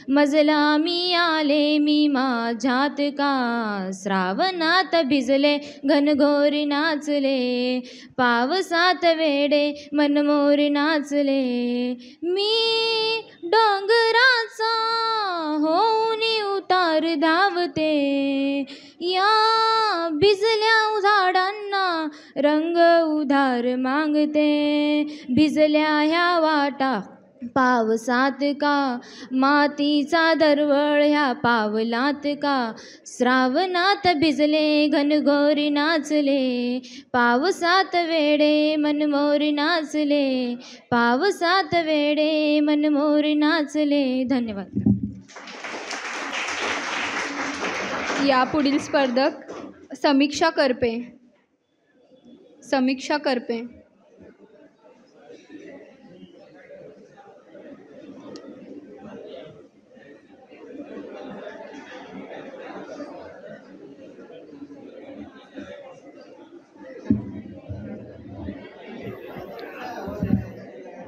मजला मी आले मी माझ्यात का, श्रावणात भिजले घनघोर नाचले, पावसात वेडे मन मोर नाचले. मी डोंगराचा होऊन उतार धावते, या भिजल्या झाडांना रंग उधार मागते, भिजल्या ह्या वाटा पावसात का, मातीचा दरवळ ह्या पावलात का, श्रावणात भिजले घनघोर नाचले, पावसात वेडे मन मोर नाचले, पावसात वेडे मन मोर नाचले. धन्यवाद. यापुढील स्पर्धक समीक्षा करपे. समीक्षा करपे.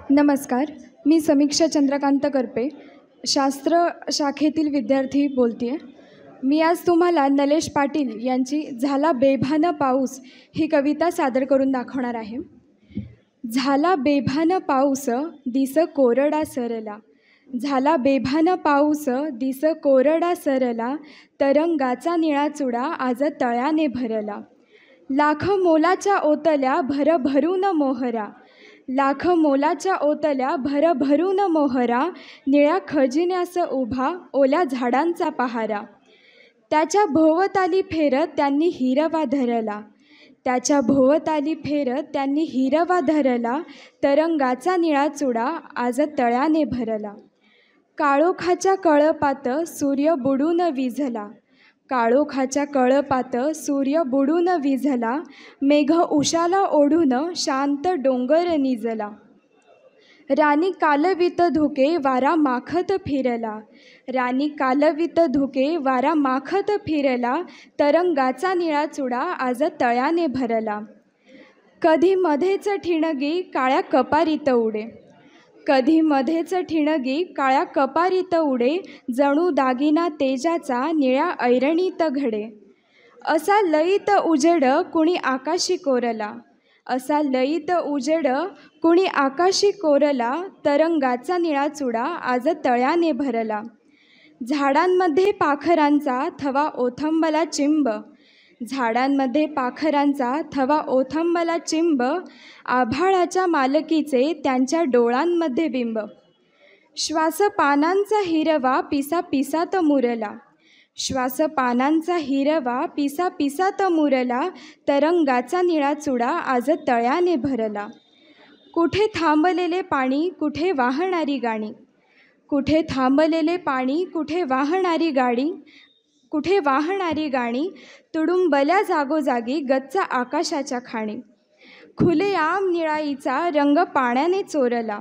नमस्कार, मी समीक्षा चंद्रकांत करपे, शास्त्र शाखेतील विद्यार्थी बोलते आहे. मी आज तुम्हाला नलेश पाटील यांची झाला बेभान पाऊस ही कविता सादर करून दाखवणार आहे. झाला बेभान पाऊस दिस कोरडा सरला, झाला बेभान पाऊस दिस कोरडा सरला, तरंगाचा निळा चुडा आज तळ्याने भरला, लाख मोलाच्या ओतल्या भरभरून मोहरा, लाख मोलाच्या ओतल्या भरभरून मोहरा, निळ्या खजिन्यास उभा ओल्या झाडांचा पहारा, त्याच्या भोवताली फेरत त्यांनी हिरवा धरला, त्याच्या भोवताली फेरत त्यांनी हिरवा धरला, तरंगाचा निळा चुडा आज तळ्याने भरला, काळोखाच्या कळपात सूर्य बुडून विझला, काळोखाच्या कळपात सूर्य बुडून विझला, मेघ उशाला ओढून शांत डोंगर निजला, राणी कालवित धुके वारा माखत फिरला, राणी कालवित धुके वारा माखत फिरला, तरंगाचा निळा चुडा आज तळ्याने भरला, कधी मध्येच ठिणगी काळ्या कपारीत उडे, कधी मध्येच ठिणगी काळ्या कपारीत उडे, जणू दागिना तेजाचा निळ्या ऐरणीत घडे, असा लईत उजेड कुणी आकाशी कोरला, असा लईत उजेड कुणी आकाशी कोरला, तरंगाचा निळा चुडा आज तळ्याने भरला, झाडांमध्ये पाखरांचा थवा ओथंबला चिंब, झाडांमध्ये पाखरांचा थवा ओथंबला चिंब, आभाळाच्या मालकीचे त्यांच्या डोळांमध्ये बिंब, श्वास पानांचा हिरवा पिसा पिसात मुरला, श्वास पानांचा हिरवा पिसा पिसात मुरला, तरंगाचा निळा चुडा आज तळ्याने भरला, कुठे थांबलेले पाणी कुठे वाहणारी गाणी, कुठे थांबलेले पाणी कुठे वाहणारी गाडी, कुठे वाहणारी गाणी, तुडुंबल्या जागोजागी गच्च आकाशाच्या खाणी, खुलेआम निळाईचा रंग पाण्याने चोरला,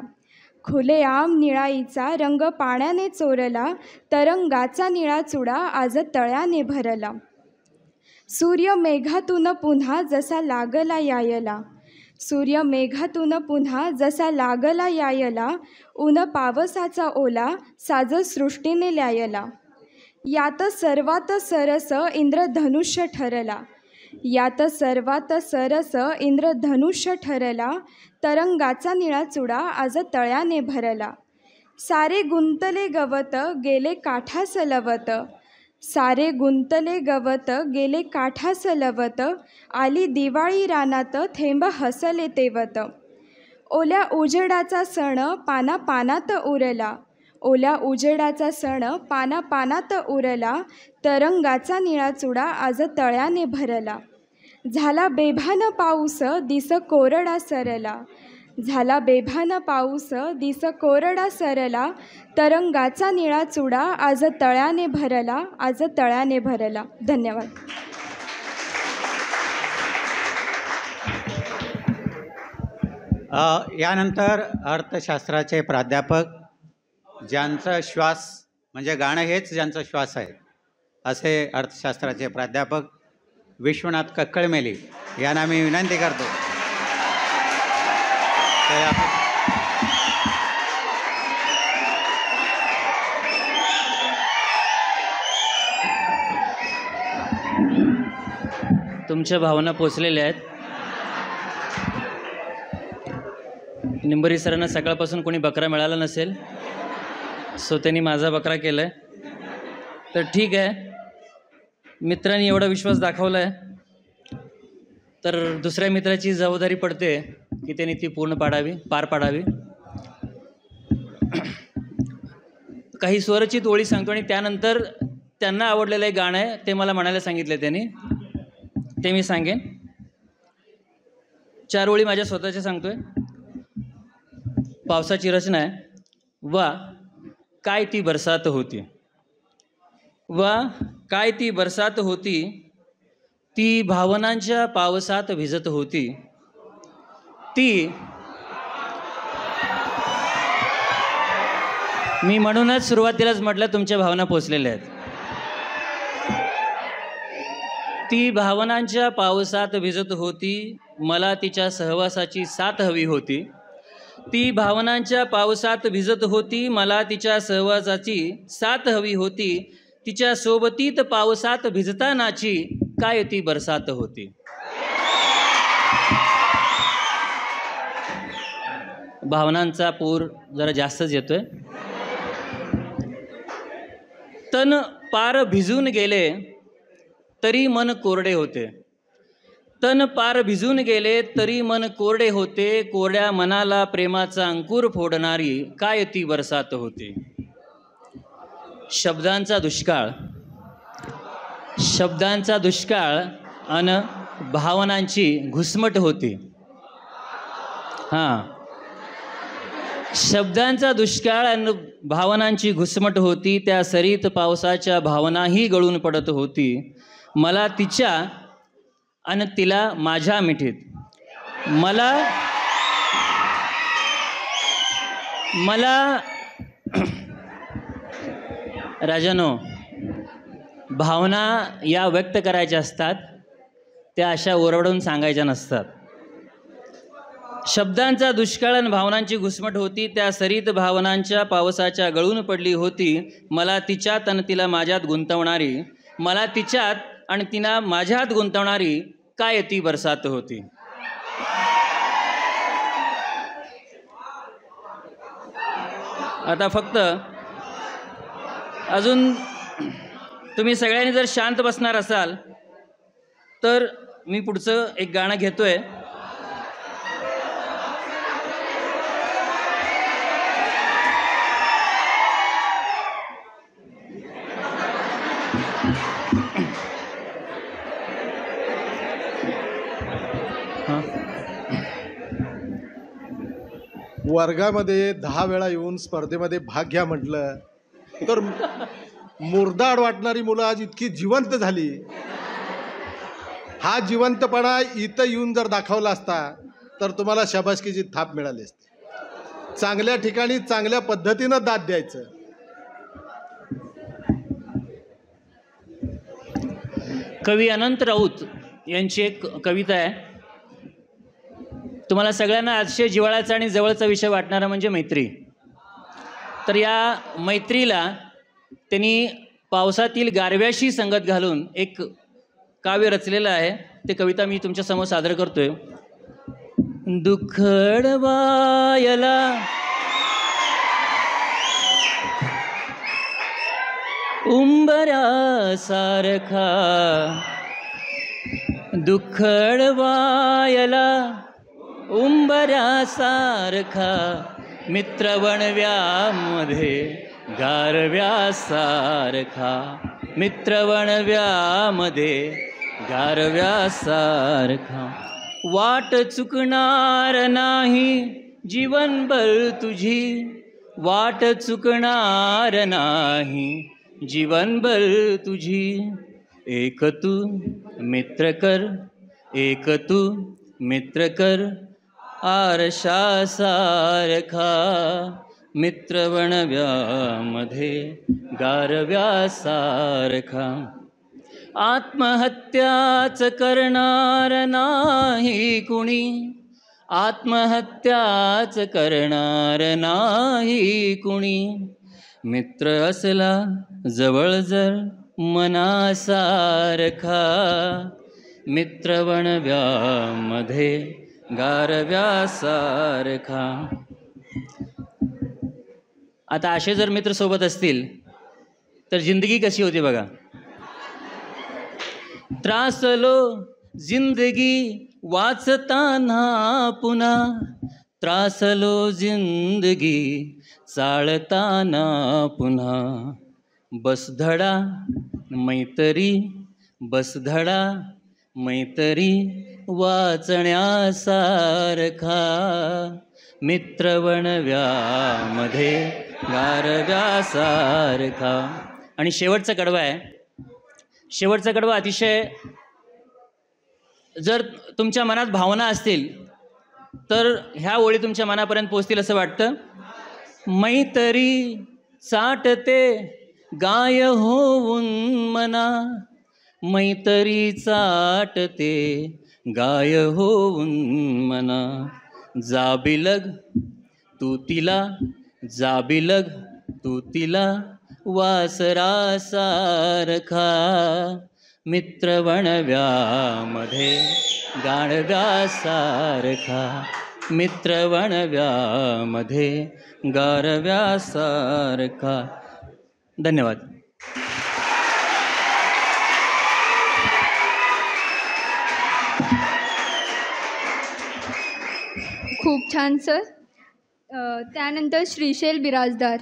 खुलेआम निळाईचा रंग पाण्याने चोरला, तरंगाचा निळा चुडा आज तळ्याने भरला. सूर्य मेघातून पुन्हा जसा लागला यायला, सूर्य मेघातून पुन्हा जसा लागला यायला, ऊन पावसाचा ओला साज सृष्टीने ल्यायला. यात सर्वात सरस इंद्रधनुष्य ठरला, यात सर्वात सरस इंद्रधनुष्य ठरला, तरंगाचा निळा चुडा आज तळ्याने भरला. सारे गुंतले गवत गेले काठास लवत, सारे गुंतले गवत गेले काठास लवत, आली दिवाळी रानात थेंब हसले तेवत. ओल्या उजेडाचा सण पाना पानात उरला, ओल्या उजेडाचा सण पाना पानात उरला, तरंगाचा निळा चुडा आज तळ्याने भरला. झाला बेभान पाऊस दिस कोरडा सरला, झाला बेभान पाऊस दिस कोरडा सरला, तरंगाचा निळा चुडा आज तळ्याने भरला, आज तळ्याने भरला. धन्यवाद. यानंतर अर्थशास्त्राचे प्राध्यापक, ज्यांचा श्वास म्हणजे गाणं हेच ज्यांचा श्वास आहे, असे अर्थशास्त्राचे प्राध्यापक विश्वनाथ कक्कळमेली यांना मी विनंती करतो. तुमच्या भावना पोचलेल्या आहेत. निंबरी सरांना सकाळपासून कोणी बकरा मिळाला नसेल, सो त्यांनी माझा बकरा केला आहे. तर ठीक आहे, मित्रांनी एवढा विश्वास दाखवला आहे तर दुसऱ्या मित्राची जबाबदारी पडते की त्यांनी ती पार पाडावी. काही स्वरचित ओळी सांगतो आणि त्यानंतर त्यांना आवडलेलं एक गाणं आहे ते मला म्हणायला सांगितलं त्यांनी, ते मी सांगेन. 4 ओळी माझ्या स्वतःच्या सांगतोय. पावसाची रचना आहे. वा काय ती बरसात होती, वा काय ती बरसात होती, ती भावनांच्या पावसात भिजत होती, ती मी म्हणूनच सुरुवातीलाच म्हटलं तुमच्या भावना पोचलेल्या आहेत. ती भावनांच्या पावसात भिजत होती, मला तिच्या सहवासाची साथ हवी होती. ती भावनांच्या पावसात भिजत होती, मला तिच्या सहवासाची साथ हवी होती. तिच्या सोबतीत पावसात भिजतानाची काय ती बरसात होती. भावनांचा पूर जरा जास्तच येतोय. तन पार भिजून गेले तरी मन कोरडे होते, तन पार भिजून गेले तरी मन कोरडे होते. कोरड्या मनाला प्रेमाचा अंकुर फोडणारी काय ती बरसात होती. शब्दांचा दुष्काळ, शब्दांचा दुष्काळ अन भावनांची घुसमट होती. हां, शब्दांचा दुष्काळ आणि भावनांची घुसमट होती. त्या सरीत पावसाच्या भावनाही गळून पडत होती. मला तिच्या आणि तिला माझ्या मिठीत, मला राजानो, भावना या व्यक्त करायच्या असतात, त्या अशा ओरडून सांगायच्या नसतात. शब्दांचा दुष्काळ आणि भावनांची घुसमट होती. त्या सरीत भावनांच्या पावसाच्या गळून पडली होती. मला तिच्यात आणि तिला माझ्यात गुंतवणारी, मला तिच्यात आणि तिला माझ्यात गुंतवणारी काय ती बरसात होती. आता फक्त अजून तुम्ही सगळ्यांनी जर शांत बसणार असाल तर मी पुढचं एक गाणं घेतोय. वर्गामध्ये 10 वेळा येऊन स्पर्धेमध्ये भाग घ्या म्हटलं तर मुरदाड वाटणारी मुलं आज इतकी जिवंत झाली. हा जिवंतपणा इथं येऊन जर दाखवला असता तर तुम्हाला शाबासकीची थाप मिळाली असते. चांगल्या ठिकाणी चांगल्या पद्धतीनं दाद द्यायचं. कवी अनंत राऊत यांची एक कविता आहे. तुम्हाला सगळ्यांना अतिशय जिव्हाळ्याचा आणि जवळचा विषय वाटणारा म्हणजे मैत्री. तर या मैत्रीला त्यांनी पावसातील गारव्याशी संगत घालून एक काव्य रचलेलं आहे. ते कविता मी तुमच्यासमोर सादर करतोय. दुखडवायला उंबऱ्यासारखा, दुखडवायला उंबऱ्यासारखा, मित्र वणव्यामध्ये गारव्यासारखा, मित्र वणव्यामध्ये गारव्यासारखा. वाट चुकणार नाही जीवनभर तुझी, वाट चुकणार नाही जीवनभर तुझी. एक तू मित्र कर, एक तू मित्र कर, आरशासारखा, मित्र वणव्यामध्ये गारव्यासारखा. आत्महत्याच करणार नाही कुणी, आत्महत्याच करणार नाही कुणी. मित्र असला जवळ जर मनासारखा, मित्र वणव्यामध्ये गारव्यासारखा. आता असे जर मित्र सोबत असतील तर जिंदगी कशी होती बघा. त्रासलो जिंदगी वाचताना पुन्हा, त्रासलो जिंदगी चालताना पुन्हा. बसधडा मैत्री, बसधडा मैत्री वाचण्यासारखा, मित्र वणव्यामध्ये गारव्यासारखा. आणि शेवटचा कडवा आहे. शेवटचा कडवा अतिशय, जर तुमच्या मनात भावना असतील तर ह्या ओळी तुमच्या मनापर्यंत पोहोचतील असं वाटतं. मैत्री चाटते गाय होऊन मना, मैत्री चाटते गाय होऊन मना. जाबिलग तू तिला, जाबिलग तू तिला, वासरासारखा, मित्र वणव्यामध्ये गारव्यासारखा, मित्र वणव्यामध्ये गारव्यासारखा. धन्यवाद. खूप छान सर. त्यानंतर श्रीशैल बिराजदार.